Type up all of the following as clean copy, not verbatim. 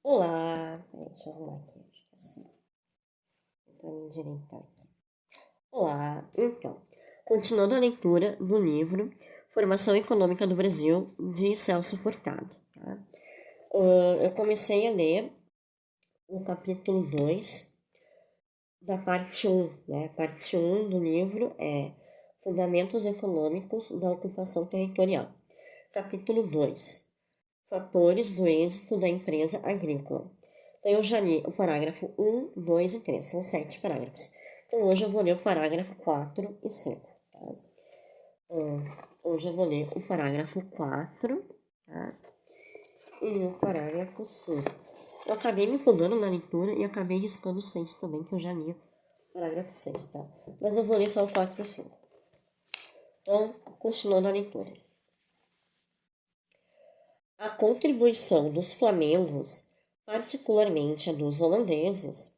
Olá, deixa eu arrumar aqui, acho que assim, tentar me endireitar aqui. Olá, então, continuando a leitura do livro Formação Econômica do Brasil, de Celso Furtado. Tá? Eu comecei a ler o capítulo 2 da parte 1, né? Parte 1 do livro é Fundamentos Econômicos da Ocupação Territorial. Capítulo 2, Fatores do êxito da empresa agrícola. Então, eu já li o parágrafo 1, 2 e 3, são 7 parágrafos. Então, hoje eu vou ler o parágrafo 4 e 5. Tá? Hoje eu vou ler o parágrafo 4, tá? E o parágrafo 5. Eu acabei me empolgando na leitura e acabei riscando o 6 também, que eu já li o parágrafo 6, tá? Mas eu vou ler só o 4 e o 5. Então, continuando a leitura. A contribuição dos flamengos, particularmente a dos holandeses,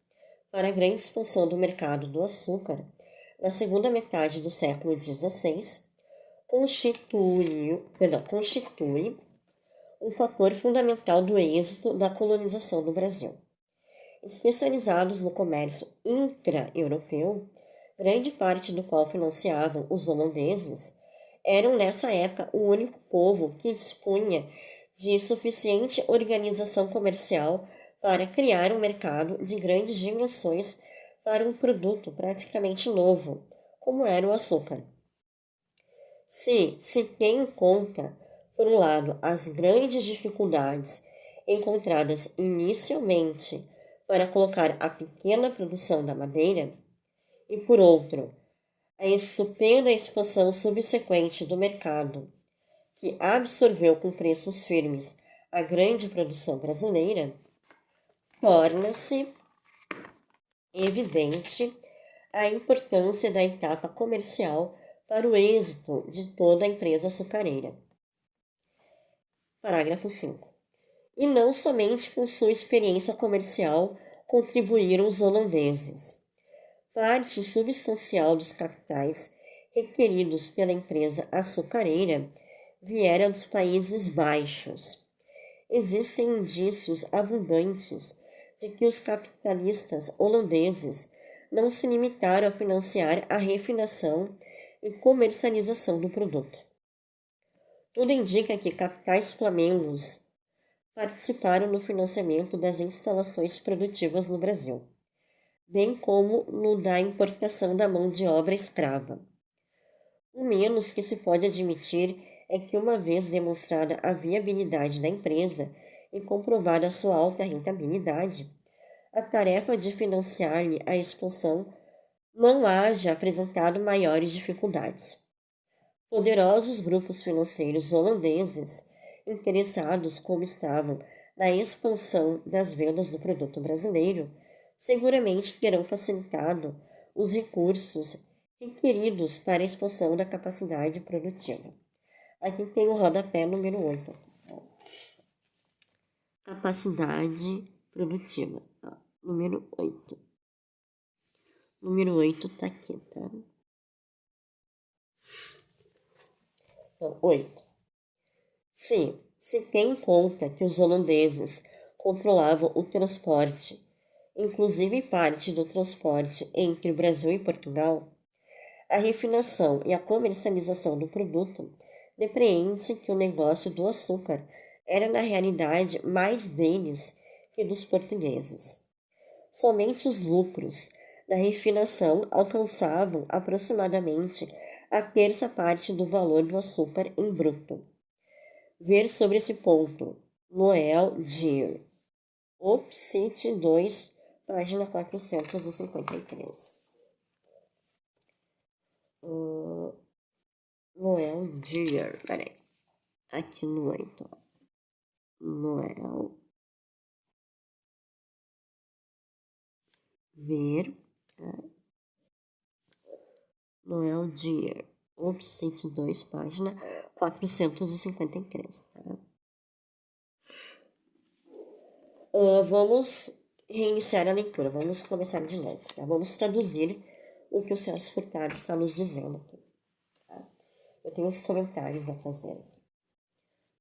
para a grande expansão do mercado do açúcar na segunda metade do século XVI constitui um fator fundamental do êxito da colonização do Brasil. Especializados no comércio intra-europeu, grande parte do qual financiavam os holandeses, eram nessa época o único povo que dispunha de suficiente organização comercial para criar um mercado de grandes dimensões para um produto praticamente novo, como era o açúcar. Se tem em conta, por um lado, as grandes dificuldades encontradas inicialmente para colocar a pequena produção da madeira, e por outro, a estupenda expansão subsequente do mercado, que absorveu com preços firmes a grande produção brasileira, torna-se evidente a importância da etapa comercial para o êxito de toda a empresa açucareira. Parágrafo 5. E não somente com sua experiência comercial contribuíram os holandeses. Parte substancial dos capitais requeridos pela empresa açucareira vieram dos Países Baixos. Existem indícios abundantes de que os capitalistas holandeses não se limitaram a financiar a refinação e comercialização do produto. Tudo indica que capitais flamengos participaram no financiamento das instalações produtivas no Brasil, bem como no da importação da mão de obra escrava. O menos que se pode admitir é que, uma vez demonstrada a viabilidade da empresa e comprovada a sua alta rentabilidade, a tarefa de financiar-lhe a expansão não haja apresentado maiores dificuldades. Poderosos grupos financeiros holandeses, interessados como estavam na expansão das vendas do produto brasileiro, seguramente terão facilitado os recursos requeridos para a expansão da capacidade produtiva. Aqui tem o rodapé número 8. Capacidade produtiva. Número 8. Número 8 tá aqui, tá? Então, 8. Se tem em conta que os holandeses controlavam o transporte, inclusive parte do transporte entre o Brasil e Portugal, a refinação e a comercialização do produto, depreende-se que o negócio do açúcar era na realidade mais deles que dos portugueses. Somente os lucros da refinação alcançavam aproximadamente a terça parte do valor do açúcar em bruto. Ver sobre esse ponto Noel Dier, OPCIT 2, página 453. Noel Dier, peraí, aqui no 8, Noel, ver, Noel Dier, OPCIT 2, página 453, tá? Vamos reiniciar a leitura, vamos começar de novo, tá? Vamos traduzir o que o Celso Furtado está nos dizendo aqui, tá? Eu tenho uns comentários a fazer.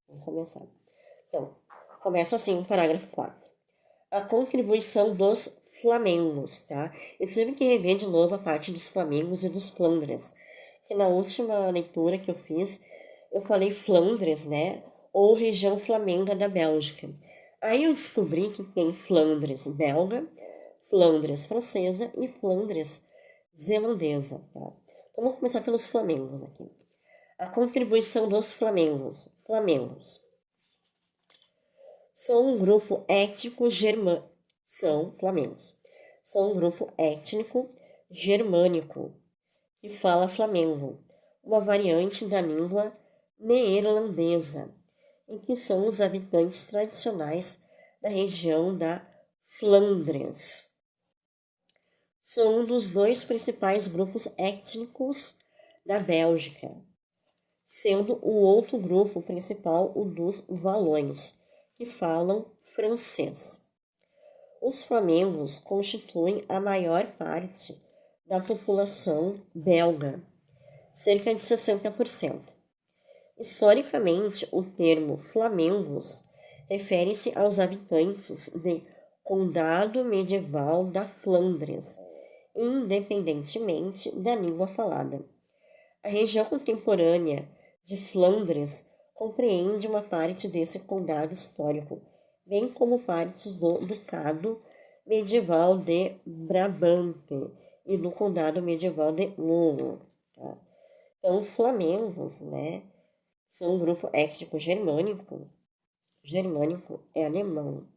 Vamos começar. Então, começa assim o parágrafo 4. a contribuição dos flamengos, tá? Eu tive que rever de novo a parte dos flamengos e dos Flandres, que na última leitura que eu fiz, eu falei Flandres, né? Ou região flamenga da Bélgica. Aí eu descobri que tem Flandres belga, Flandres francesa e Flandres zelandesa, tá? Então vamos começar pelos flamengos aqui. A contribuição dos flamengos. Flamengos são um grupo étnico germânico. São flamengos. São um grupo étnico germânico que fala flamengo, uma variante da língua neerlandesa, em que são os habitantes tradicionais da região da Flandres. São um dos dois principais grupos étnicos da Bélgica, sendo o outro grupo principal o dos valões, que falam francês. Os flamengos constituem a maior parte da população belga, cerca de 60%. Historicamente, o termo flamengos refere-se aos habitantes de condado medieval da Flandres, independentemente da língua falada. A região contemporânea de Flandres compreende uma parte desse condado histórico, bem como partes do Ducado medieval de Brabante e do Condado medieval de Lugo. Tá? Então, flamengos, né, são um grupo étnico germânico é alemão,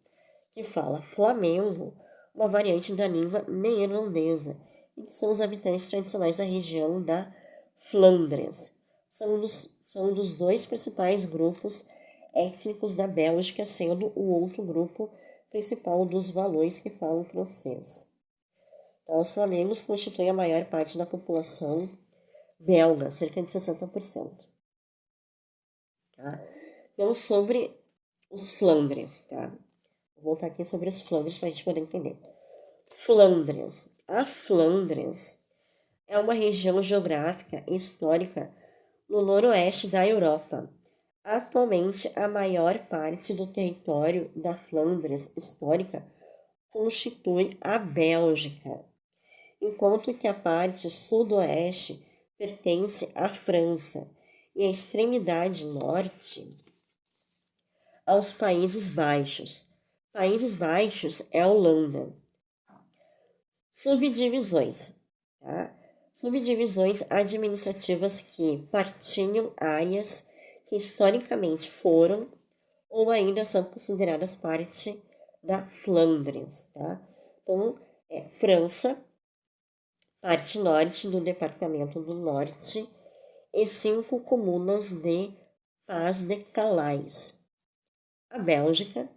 que fala flamengo, uma variante da língua neerlandesa, e que são os habitantes tradicionais da região da Flandres. São um dos dois principais grupos étnicos da Bélgica, sendo o outro grupo principal dos valões que falam francês. Então, os flamengos constituem a maior parte da população belga, cerca de 60%. Tá? Então, sobre os Flandres, tá? Vou voltar aqui sobre os Flandres para a gente poder entender. Flandres. A Flandres é uma região geográfica e histórica no noroeste da Europa. Atualmente, a maior parte do território da Flandres histórica constitui a Bélgica, enquanto que a parte sudoeste pertence à França e a extremidade norte aos Países Baixos. Países Baixos é a Holanda. Subdivisões. Tá? Subdivisões administrativas que partilham áreas que historicamente foram ou ainda são consideradas parte da Flandres. Tá? Então, França, parte norte do Departamento do Norte e 5 comunas de Pas de Calais. A Bélgica,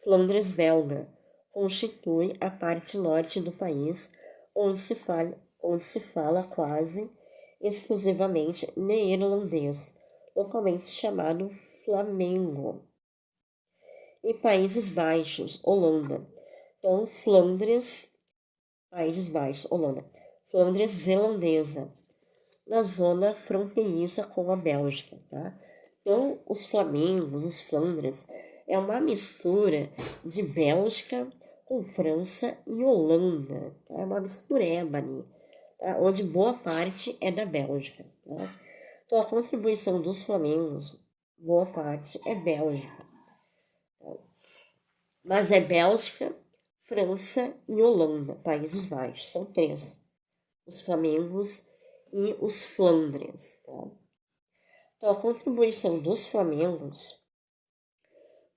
Flandres belga, constitui a parte norte do país, onde se fala quase exclusivamente neerlandês, localmente chamado flamengo. E Países Baixos, Holanda. Então, Flandres, Países Baixos, Holanda. Flandres zelandesa, na zona fronteiriça com a Bélgica, tá? Então, os flamengos, os Flandres, é uma mistura de Bélgica com França e Holanda, tá? É uma mistureba ali, tá? Onde boa parte é da Bélgica, tá? Então, a contribuição dos flamengos, boa parte é Bélgica, tá? Mas é Bélgica, França e Holanda, Países Baixos, são 3, os flamengos e os Flandres, tá? Então, a contribuição dos flamengos,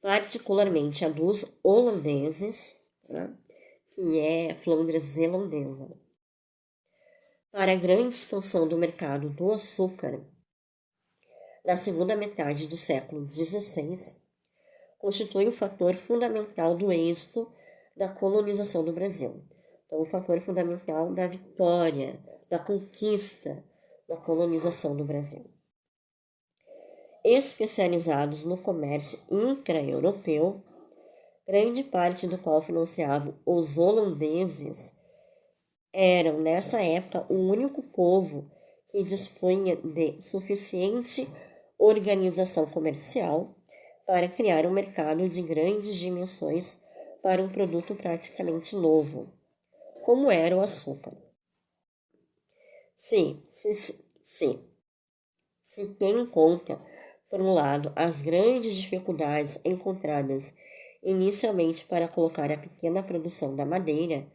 particularmente a dos holandeses, tá? Que é Flandres zelandesa, para a grande expansão do mercado do açúcar na segunda metade do século XVI, constitui um fator fundamental do êxito da colonização do Brasil. Então, um fator fundamental da vitória, da conquista da colonização do Brasil. Especializados no comércio intra-europeu, grande parte do qual financiavam os holandeses, eram nessa época o único povo que dispunha de suficiente organização comercial para criar um mercado de grandes dimensões para um produto praticamente novo, como era o açúcar. Se tem em conta, por um lado, as grandes dificuldades encontradas inicialmente para colocar a pequena produção da madeira,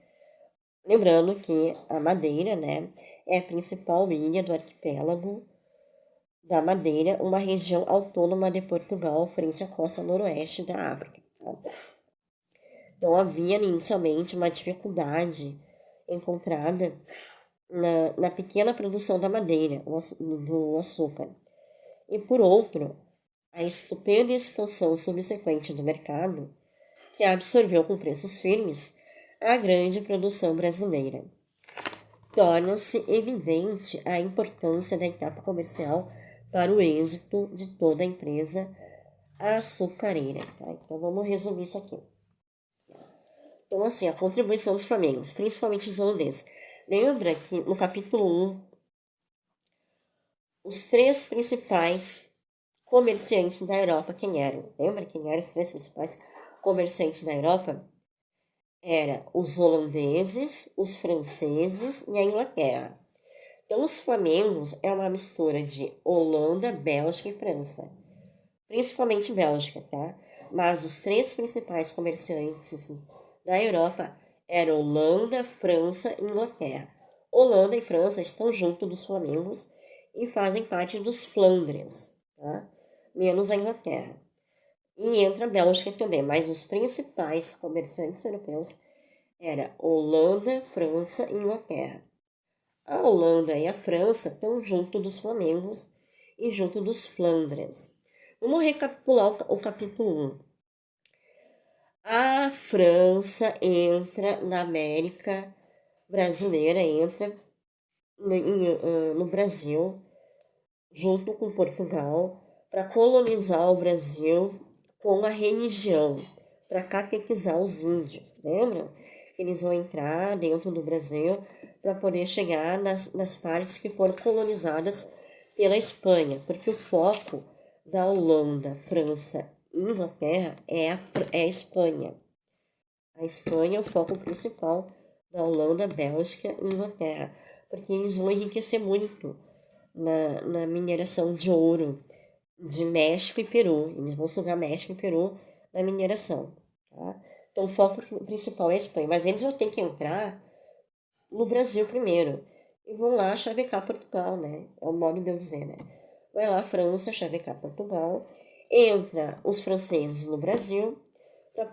lembrando que a madeira, né, é a principal ilha do arquipélago da Madeira, uma região autônoma de Portugal frente à costa noroeste da África. Então havia inicialmente uma dificuldade encontrada na pequena produção da madeira, do açúcar. E por outro, a estupenda expansão subsequente do mercado, que absorveu com preços firmes a grande produção brasileira. Torna-se evidente a importância da etapa comercial para o êxito de toda a empresa açucareira. Tá? Então vamos resumir isso aqui. Então, assim, a contribuição dos flamengos, principalmente dos holandeses. Lembra que no capítulo 1, os três principais comerciantes da Europa, quem eram? Lembra quem eram os três principais comerciantes da Europa? Era os holandeses, os franceses e a Inglaterra. Então, os flamengos é uma mistura de Holanda, Bélgica e França. Principalmente Bélgica, tá? Mas os três principais comerciantes da Europa eram Holanda, França e Inglaterra. Holanda e França estão junto dos flamengos e fazem parte dos Flandres, tá? Menos a Inglaterra. E entra a Bélgica também, mas os principais comerciantes europeus eram Holanda, França e Inglaterra. A Holanda e a França estão junto dos flamengos e junto dos Flandres. Vamos recapitular o capítulo 1. A França entra na América brasileira, entra no Brasil, junto com Portugal, para colonizar o Brasil com a religião, para catequizar os índios. Lembram? Eles vão entrar dentro do Brasil para poder chegar nas partes que foram colonizadas pela Espanha, porque o foco da Holanda, França e Inglaterra é a Espanha. A Espanha é o foco principal da Holanda, Bélgica e Inglaterra, porque eles vão enriquecer muito na mineração de ouro de México e Peru. Eles vão sugar México e Peru na mineração. Tá? Então o foco principal é a Espanha, mas eles vão ter que entrar no Brasil primeiro. E vão lá chavecar Portugal, né? É o modo de eu dizer, né? Vai lá, França, chavecar Portugal. Entra os franceses no Brasil.